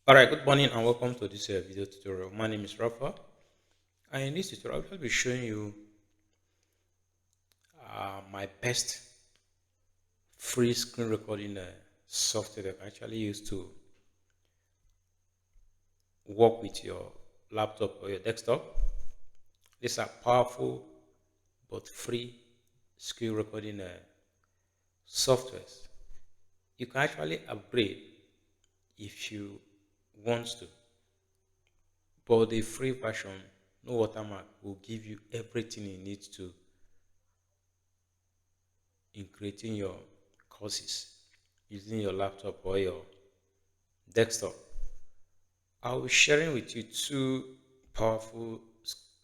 All right, good morning and welcome to this video tutorial. My name is Rafa, and in this tutorial, I'll be showing you my best free screen recording software that I actually use to work with your laptop or your desktop. These are powerful but free screen recording softwares. You can actually upgrade if you want to, but the free version, no watermark, will give you everything you need to in creating your courses using your laptop or your desktop. I'll be sharing with you two powerful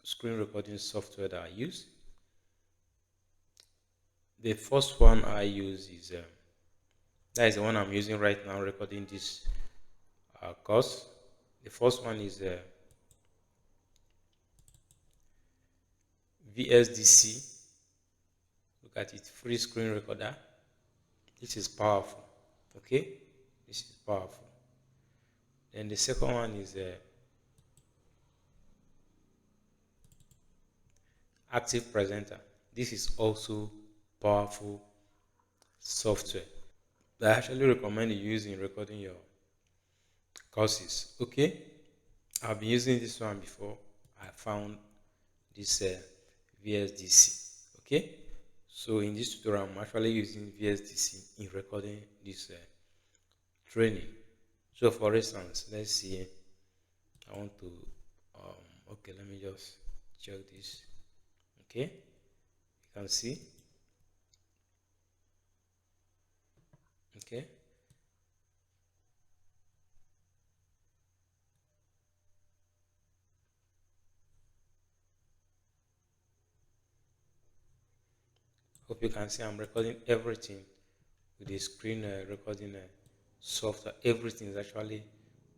screen recording software that I use. The first one I use is that is the one I'm using right now, recording this course. The first one is VSDC. Look at it, free screen recorder. This is powerful. Okay, this is powerful. Then the second one is active presenter. This is also powerful software that I actually recommend you use in recording your courses. Okay, I've been using this one before. I found this VSDC. Okay, so in this tutorial, I'm actually using VSDC in recording this training. So for instance, let's see. I want to. Okay, let me just check this. Okay, you can see. Okay, hope you can see I'm recording everything with the screen recording software. Everything is actually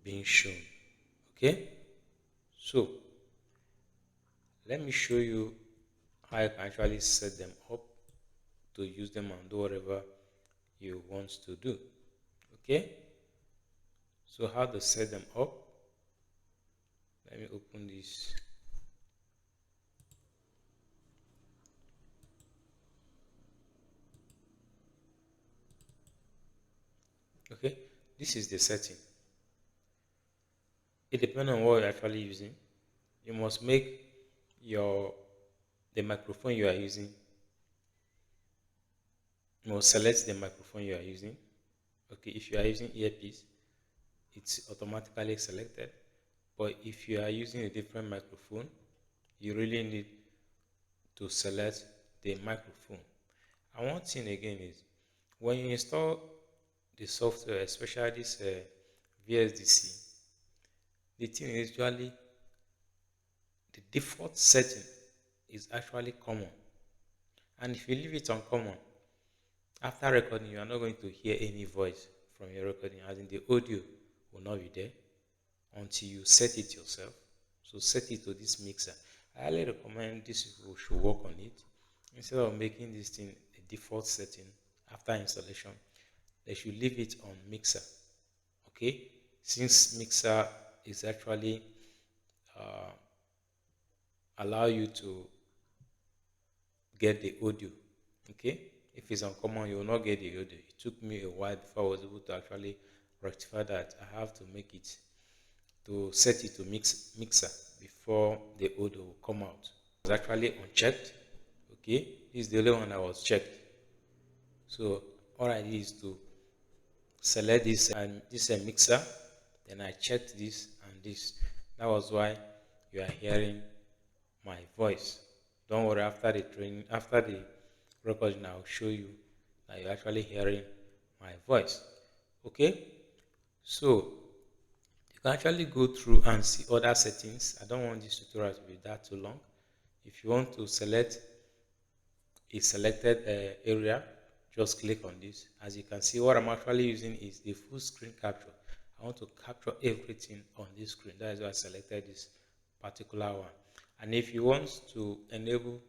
being shown. Okay, so let me show you how you can actually set them up to use them and do whatever you want to do. Okay, so how to set them up? Let me open this. Okay, this is the setting. It depends on what you're actually using. You must make your the microphone you are using. You must select the microphone you are using. Okay, if you are using earpiece, it's automatically selected. But if you are using a different microphone, you really need to select the microphone. And one thing again is when you install the software, especially this VSDC, the thing is usually the default setting is actually common. And if you leave it on common, after recording, you are not going to hear any voice from your recording, as in the audio will not be there until you set it yourself. So set it to this mixer. I highly recommend this people should work on it. Instead of making this thing a default setting after installation, they should leave it on mixer. Okay, since mixer is actually uh, allow you to get the audio. Okay, if it's uncommon, you will not get the audio. It took me a while before I was able to actually rectify that. I have to make it to set it to mixer before the audio will come out. It was actually unchecked. Okay, this is the only one that was checked. So all I did is to select this and this mixer. Then I checked this and this. That was why you are hearing my voice. Don't worry, after the training, after the recording, I'll show you that you're actually hearing my voice. Okay, so you can actually go through and see other settings. I don't want this tutorial to be that too long. If you want to select a selected area, just click on this. As you can see, what I'm actually using is the full screen capture. I want to capture everything on this screen. That is why I selected this particular one. And if you want to enable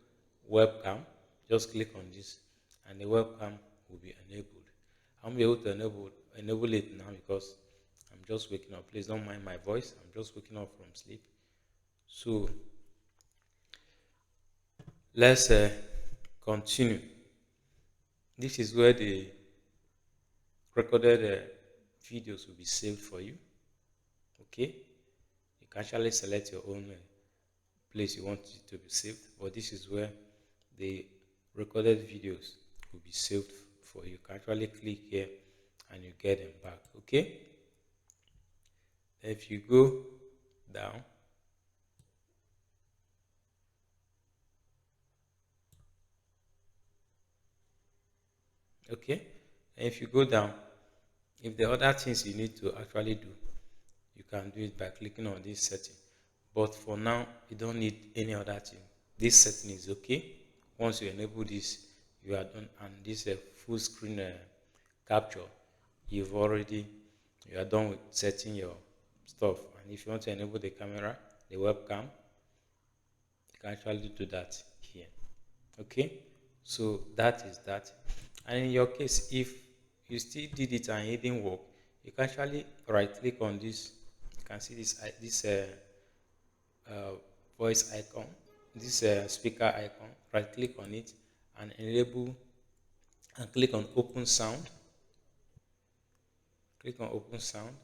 webcam, just click on this and the webcam will be enabled. I won't be able to enable it now because I'm just waking up. Please don't mind my voice. I'm just waking up from sleep. So let's continue. This is where the recorded videos will be saved for you. Okay, you can actually select your own place you want it to be saved, but this is where the recorded videos will be saved for you. You can actually click here and you get them back. Okay, if you go down, okay, and if you go down, if the other things you need to actually do, you can do it by clicking on this setting. But for now, you don't need any other thing. This setting is okay. Once you enable this, you are done. And this full screen capture, you are done with setting your stuff. And if you want to enable the camera, the webcam, you can actually do that here. Okay, so that is that. And in your case, if you still did it and it didn't work, you can actually right click on this. You can see this uh, voice icon, this speaker icon. Right click on it and enable and click on open sound. Click on open sound.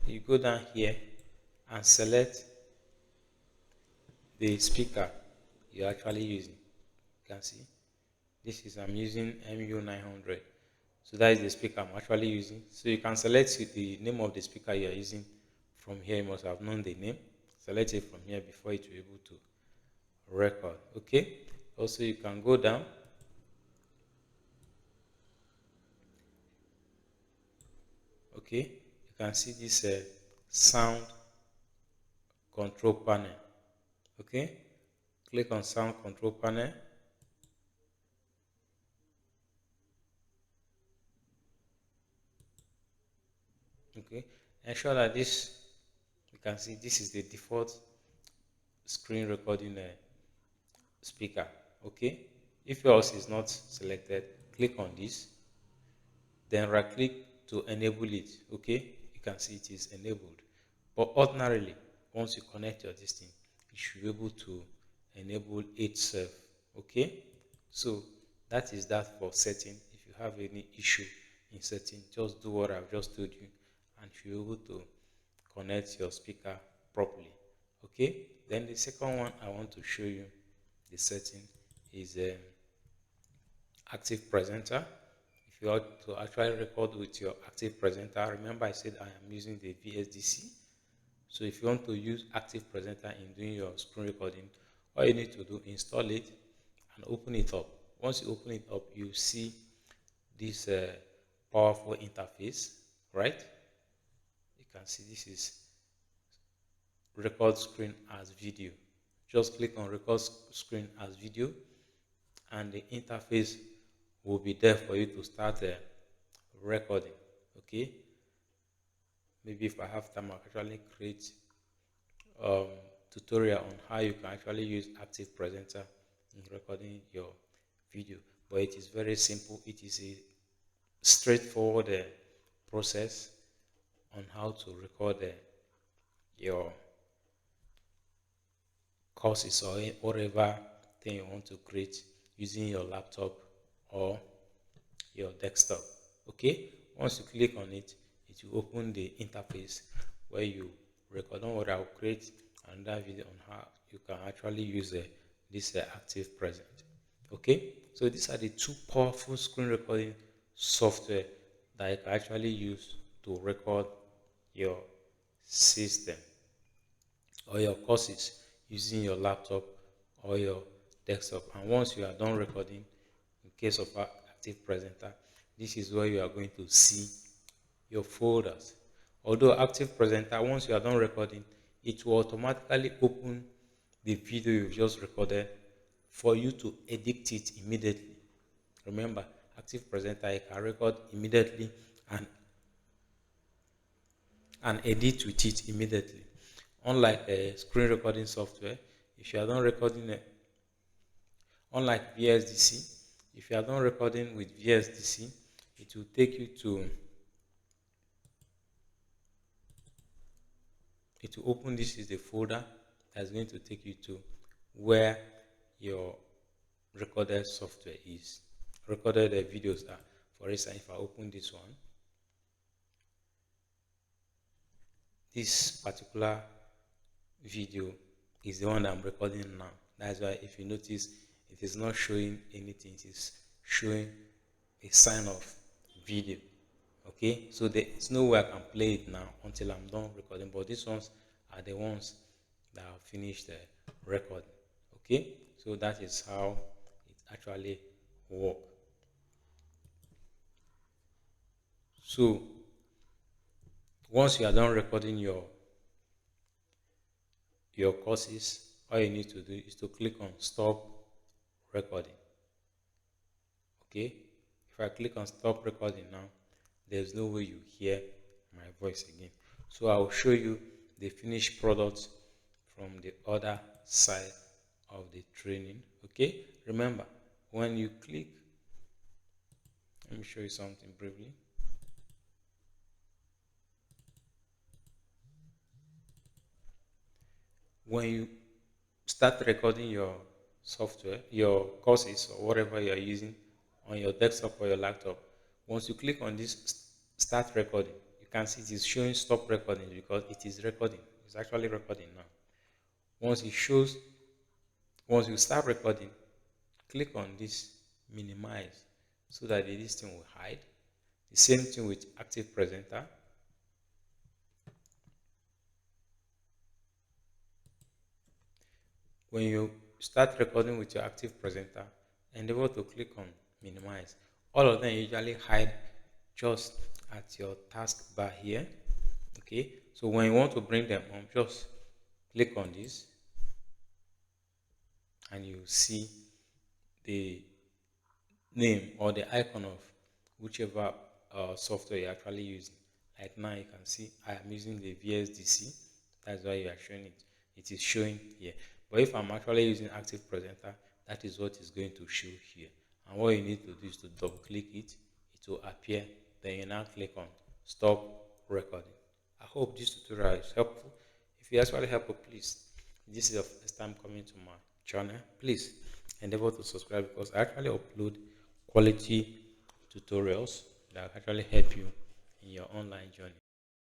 You go down here and select the speaker you're actually using. You can see this is I'm using MU900. So that is the speaker I'm actually using. So you can select the name of the speaker you are using from here. You must have known the name. Select it from here before it will be able to record. Okay. Also, you can go down. Okay. You can see this sound control panel. Okay. Click on sound control panel. Okay. Ensure that this, you can see this is the default screen recording speaker. Okay, if yours is not selected, click on this, then right click to enable it. Okay, you can see it is enabled, but ordinarily once you connect your this thing, you should be able to enable itself. Okay, so that is that for setting. If you have any issue in setting, just do what I've just told you and you'll be able to connect your speaker properly. Okay, then the second one I want to show you the setting is active presenter. If you want to actually record with your active presenter, remember I said I am using the VSDC. So if you want to use active presenter in doing your screen recording, all you need to do, install it and open it up. Once you open it up, you see this powerful interface, right? You can see this is record screen as video. Just click on record screen as video and the interface will be there for you to start recording. Okay, maybe if I have time I'll actually create um, tutorial on how you can actually use active presenter in recording your video, but it is very simple. It is a straightforward process on how to record your courses or whatever thing you want to create using your laptop or your desktop. Okay, once you click on it, it will open the interface where you record. On what I will create another video on how you can actually use this active present. Okay, so these are the two powerful screen recording software that you can actually use to record your system or your courses using your laptop or your desktop. And once you are done recording, in case of active presenter, this is where you are going to see your folders. Although active presenter, once you are done recording, it will automatically open the video you've just recorded for you to edit it immediately. Remember, active presenter, you can record immediately and edit with it immediately. Unlike a screen recording software, if you are done recording, unlike VSDC, if you are done recording with VSDC, it will take you to it will open. This is the folder that's going to take you to where your recorded software is, recorded videos are. For instance, if I open this one, this particular video is the one that I'm recording now. That's why if you notice, it is not showing anything, it is showing a sign of video. Okay, so there is no way I can play it now until I'm done recording, but these ones are the ones that have finished the recording. Okay, so that is how it actually works. So once you are done recording your courses, all you need to do is to click on stop recording. Okay, if I click on stop recording now, there's no way you hear my voice again. So I'll show you the finished product from the other side of the training. Okay, remember, when you click, let me show you something briefly. When you start recording your software, your courses, or whatever you are using on your desktop or your laptop, once you click on this start recording, you can see it is showing stop recording because it is recording. It's actually recording now. Once it shows, once you start recording, click on this minimize so that this thing will hide. The same thing with active presenter. When you start recording with your active presenter, endeavor to click on minimize. All of them usually hide just at your taskbar here. Okay, so when you want to bring them on, just click on this and you see the name or the icon of whichever software you're actually using. Like now you can see I am using the VSDC. That's why you are showing it. It is showing here. But if I'm actually using active presenter, that is what is going to show here. And what you need to do is to double click it. It will appear. Then you now click on stop recording. I hope this tutorial is helpful. If you actually helpful, please, this is your first time coming to my channel, please endeavor to subscribe because I actually upload quality tutorials that actually help you in your online journey.